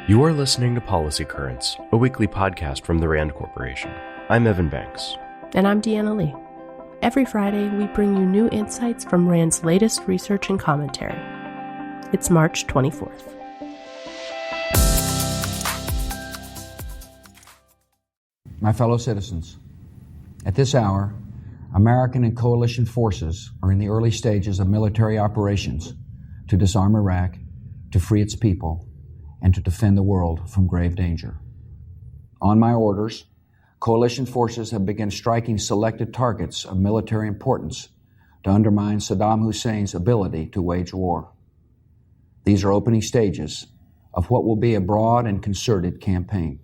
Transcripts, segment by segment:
You are listening to Policy Currents, a weekly podcast from the RAND Corporation. I'm Evan Banks. And I'm Deanna Lee. Every Friday, we bring you new insights from RAND's latest research and commentary. It's March 24th. My fellow citizens, at this hour, American and coalition forces are in the early stages of military operations to disarm Iraq, to free its people, and to defend the world from grave danger. On my orders, coalition forces have begun striking selected targets of military importance to undermine Saddam Hussein's ability to wage war. These are opening stages of what will be a broad and concerted campaign.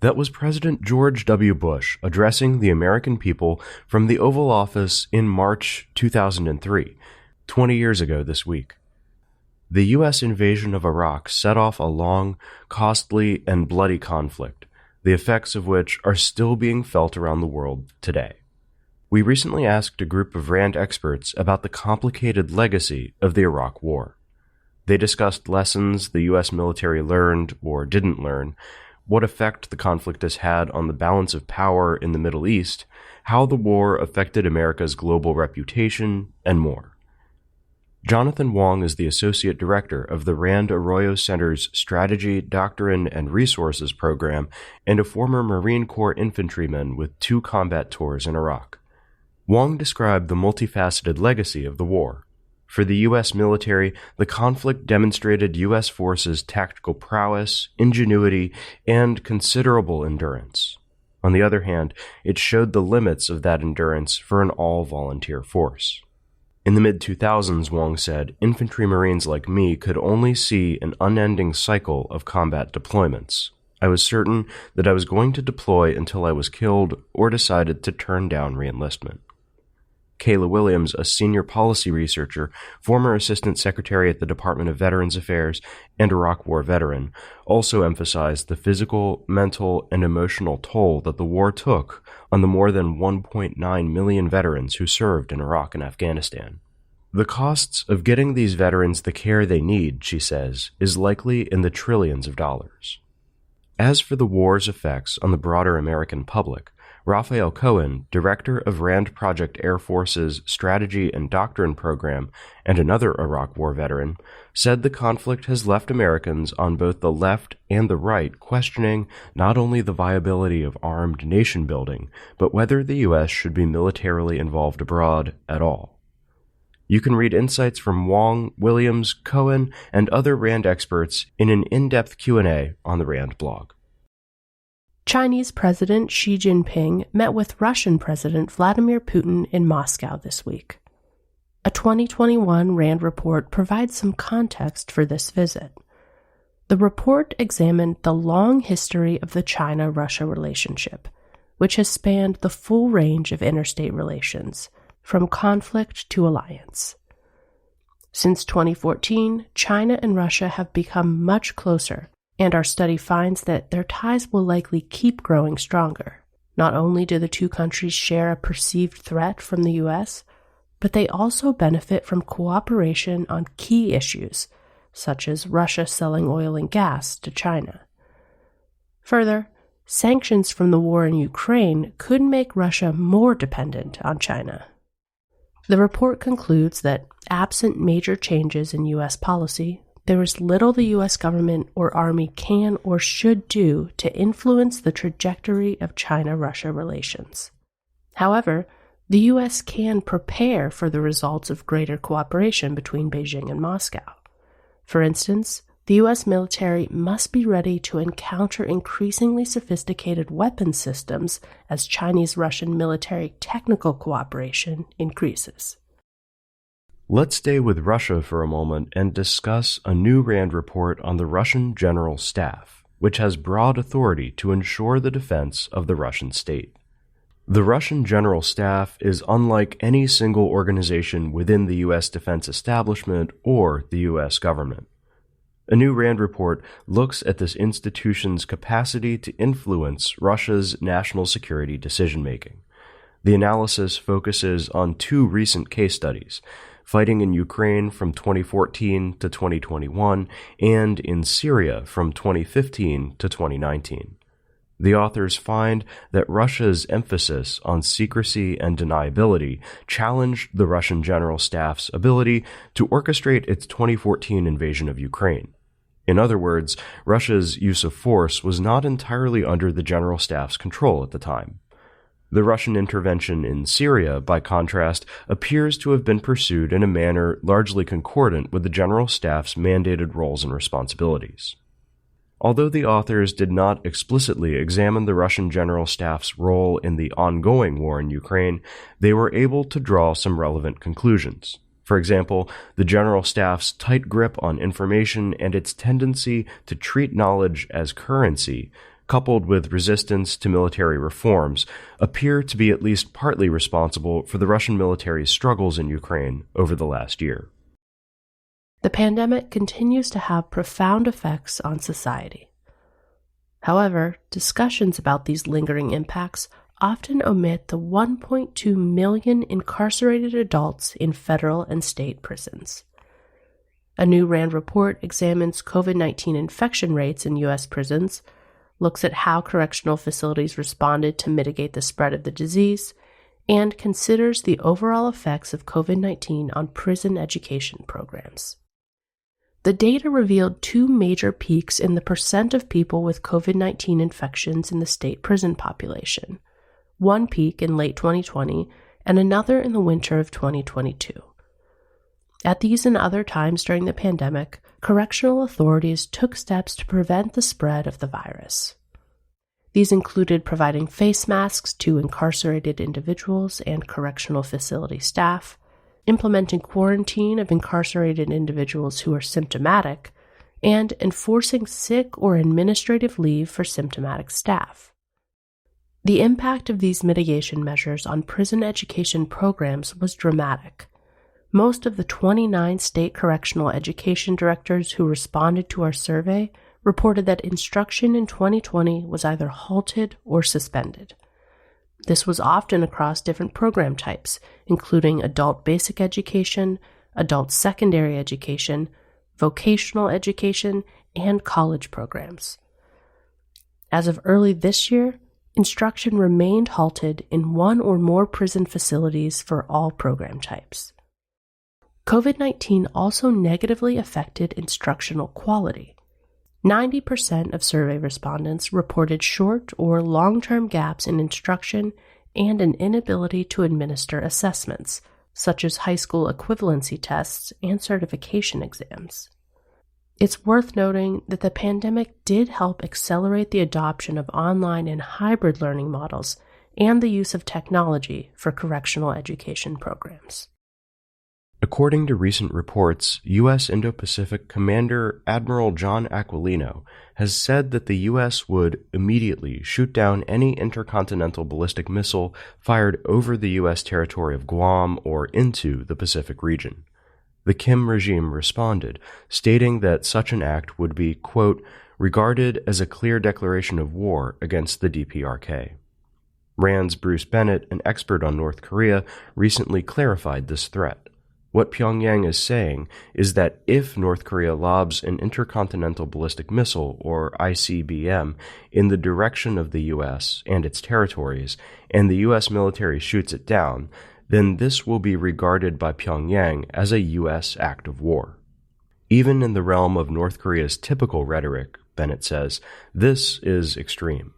That was President George W. Bush addressing the American people from the Oval Office in March 2003, 20 years ago this week. The U.S. invasion of Iraq set off a long, costly, and bloody conflict, the effects of which are still being felt around the world today. We recently asked a group of RAND experts about the complicated legacy of the Iraq War. They discussed lessons the U.S. military learned or didn't learn, what effect the conflict has had on the balance of power in the Middle East, how the war affected America's global reputation, and more. Jonathan Wong is the Associate Director of the RAND Arroyo Center's Strategy, Doctrine, and Resources program and a former Marine Corps infantryman with 2 combat tours in Iraq. Wong described the multifaceted legacy of the war. For the U.S. military, the conflict demonstrated U.S. forces' tactical prowess, ingenuity, and considerable endurance. On the other hand, it showed the limits of that endurance for an all-volunteer force. In the mid-2000s, Wong said, infantry Marines like me could only see an unending cycle of combat deployments. I was certain that I was going to deploy until I was killed or decided to turn down reenlistment. Kayla Williams, a senior policy researcher, former assistant secretary at the Department of Veterans Affairs, and Iraq War veteran, also emphasized the physical, mental, and emotional toll that the war took on the more than 1.9 million veterans who served in Iraq and Afghanistan. The costs of getting these veterans the care they need, she says, is likely in the trillions of dollars. As for the war's effects on the broader American public, Raphael Cohen, director of RAND Project Air Force's Strategy and Doctrine program and another Iraq War veteran, said the conflict has left Americans on both the left and the right questioning not only the viability of armed nation building, but whether the U.S. should be militarily involved abroad at all. You can read insights from Wong, Williams, Cohen, and other RAND experts in an in-depth Q&A on the RAND blog. Chinese President Xi Jinping met with Russian President Vladimir Putin in Moscow this week. A 2021 RAND report provides some context for this visit. The report examined the long history of the China-Russia relationship, which has spanned the full range of interstate relations, from conflict to alliance. Since 2014, China and Russia have become much closer, and our study finds that their ties will likely keep growing stronger. Not only do the two countries share a perceived threat from the U.S., but they also benefit from cooperation on key issues, such as Russia selling oil and gas to China. Further, sanctions from the war in Ukraine could make Russia more dependent on China. The report concludes that, absent major changes in U.S. policy, there is little the U.S. government or Army can or should do to influence the trajectory of China-Russia relations. However, the U.S. can prepare for the results of greater cooperation between Beijing and Moscow. For instance, the U.S. military must be ready to encounter increasingly sophisticated weapon systems as Chinese-Russian military technical cooperation increases. Let's stay with Russia for a moment and discuss a new RAND report on the Russian General Staff, which has broad authority to ensure the defense of the Russian state. The Russian General Staff is unlike any single organization within the U.S. defense establishment or the U.S. government. A new RAND report looks at this institution's capacity to influence Russia's national security decision-making. The analysis focuses on 2 recent case studies, fighting in Ukraine from 2014 to 2021, and in Syria from 2015 to 2019. The authors find that Russia's emphasis on secrecy and deniability challenged the Russian General Staff's ability to orchestrate its 2014 invasion of Ukraine. In other words, Russia's use of force was not entirely under the General Staff's control at the time. The Russian intervention in Syria, by contrast, appears to have been pursued in a manner largely concordant with the General Staff's mandated roles and responsibilities. Although the authors did not explicitly examine the Russian General Staff's role in the ongoing war in Ukraine, they were able to draw some relevant conclusions. For example, the General Staff's tight grip on information and its tendency to treat knowledge as currency, coupled with resistance to military reforms, appear to be at least partly responsible for the Russian military's struggles in Ukraine over the last year. The pandemic continues to have profound effects on society. However, discussions about these lingering impacts often omit the 1.2 million incarcerated adults in federal and state prisons. A new RAND report examines COVID-19 infection rates in U.S. prisons, looks at how correctional facilities responded to mitigate the spread of the disease, and considers the overall effects of COVID-19 on prison education programs. The data revealed two major peaks in the percent of people with COVID-19 infections in the state prison population, one peak in late 2020 and another in the winter of 2022. At these and other times during the pandemic, correctional authorities took steps to prevent the spread of the virus. These included providing face masks to incarcerated individuals and correctional facility staff, implementing quarantine of incarcerated individuals who are symptomatic, and enforcing sick or administrative leave for symptomatic staff. The impact of these mitigation measures on prison education programs was dramatic. Most of the 29 state correctional education directors who responded to our survey reported that instruction in 2020 was either halted or suspended. This was often across different program types, including adult basic education, adult secondary education, vocational education, and college programs. As of early this year, instruction remained halted in one or more prison facilities for all program types. COVID-19 also negatively affected instructional quality. 90% of survey respondents reported short or long-term gaps in instruction and an inability to administer assessments, such as high school equivalency tests and certification exams. It's worth noting that the pandemic did help accelerate the adoption of online and hybrid learning models and the use of technology for correctional education programs. According to recent reports, U.S. Indo-Pacific Commander Admiral John Aquilino has said that the U.S. would immediately shoot down any intercontinental ballistic missile fired over the U.S. territory of Guam or into the Pacific region. The Kim regime responded, stating that such an act would be, quote, regarded as a clear declaration of war against the DPRK. RAND's Bruce Bennett, an expert on North Korea, recently clarified this threat. What Pyongyang is saying is that if North Korea lobs an intercontinental ballistic missile, or ICBM, in the direction of the U.S. and its territories, and the U.S. military shoots it down, then this will be regarded by Pyongyang as a U.S. act of war. Even in the realm of North Korea's typical rhetoric, Bennett says, this is extreme.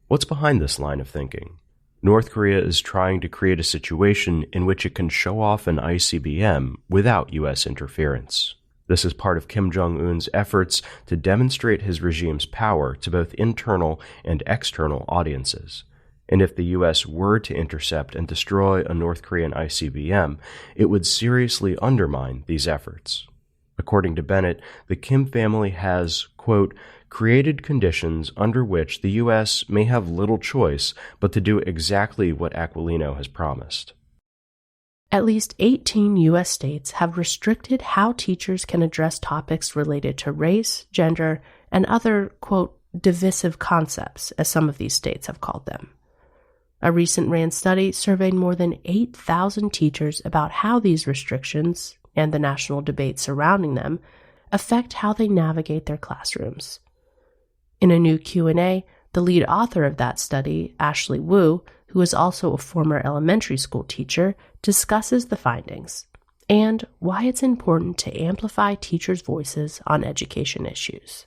What's behind this line of thinking? North Korea is trying to create a situation in which it can show off an ICBM without U.S. interference. This is part of Kim Jong-un's efforts to demonstrate his regime's power to both internal and external audiences. And if the U.S. were to intercept and destroy a North Korean ICBM, it would seriously undermine these efforts. According to Bennett, the Kim family has, quote, created conditions under which the U.S. may have little choice but to do exactly what Aquilino has promised. At least 18 U.S. states have restricted how teachers can address topics related to race, gender, and other, quote, divisive concepts, as some of these states have called them. A recent RAND study surveyed more than 8,000 teachers about how these restrictions, and the national debate surrounding them, affect how they navigate their classrooms. In a new Q&A, the lead author of that study, Ashley Wu, who is also a former elementary school teacher, discusses the findings and why it's important to amplify teachers' voices on education issues.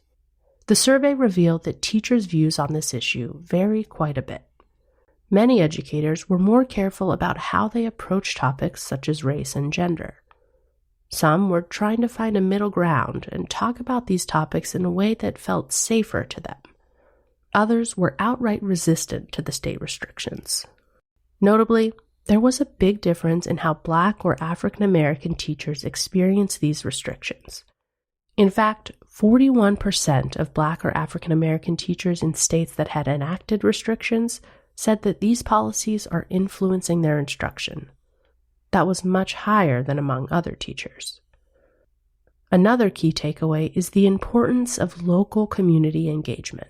The survey revealed that teachers' views on this issue vary quite a bit. Many educators were more careful about how they approach topics such as race and gender. Some were trying to find a middle ground and talk about these topics in a way that felt safer to them. Others were outright resistant to the state restrictions. Notably, there was a big difference in how Black or African American teachers experience these restrictions. In fact, 41% of Black or African American teachers in states that had enacted restrictions said that these policies are influencing their instruction. That was much higher than among other teachers. Another key takeaway is the importance of local community engagement.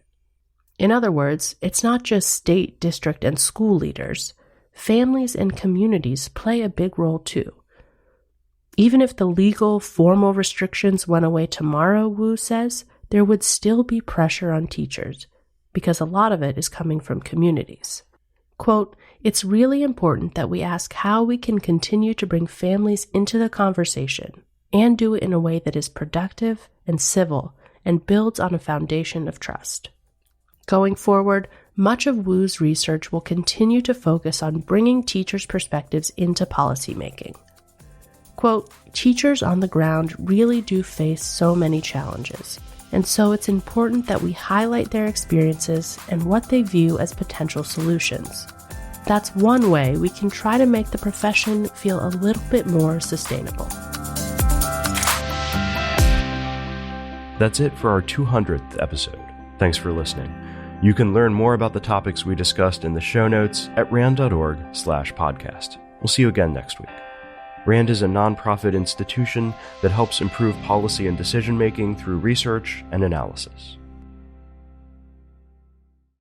In other words, it's not just state, district, and school leaders. Families and communities play a big role too. Even if the legal, formal restrictions went away tomorrow, Wu says, there would still be pressure on teachers, because a lot of it is coming from communities. Quote, "It's really important that we ask how we can continue to bring families into the conversation and do it in a way that is productive and civil and builds on a foundation of trust." Going forward, much of Wu's research will continue to focus on bringing teachers' perspectives into policymaking. Quote, "Teachers on the ground really do face so many challenges, and so it's important that we highlight their experiences and what they view as potential solutions. That's one way we can try to make the profession feel a little bit more sustainable." That's it for our 200th episode. Thanks for listening. You can learn more about the topics we discussed in the show notes at rand.org/podcast. We'll see you again next week. RAND is a nonprofit institution that helps improve policy and decision-making through research and analysis.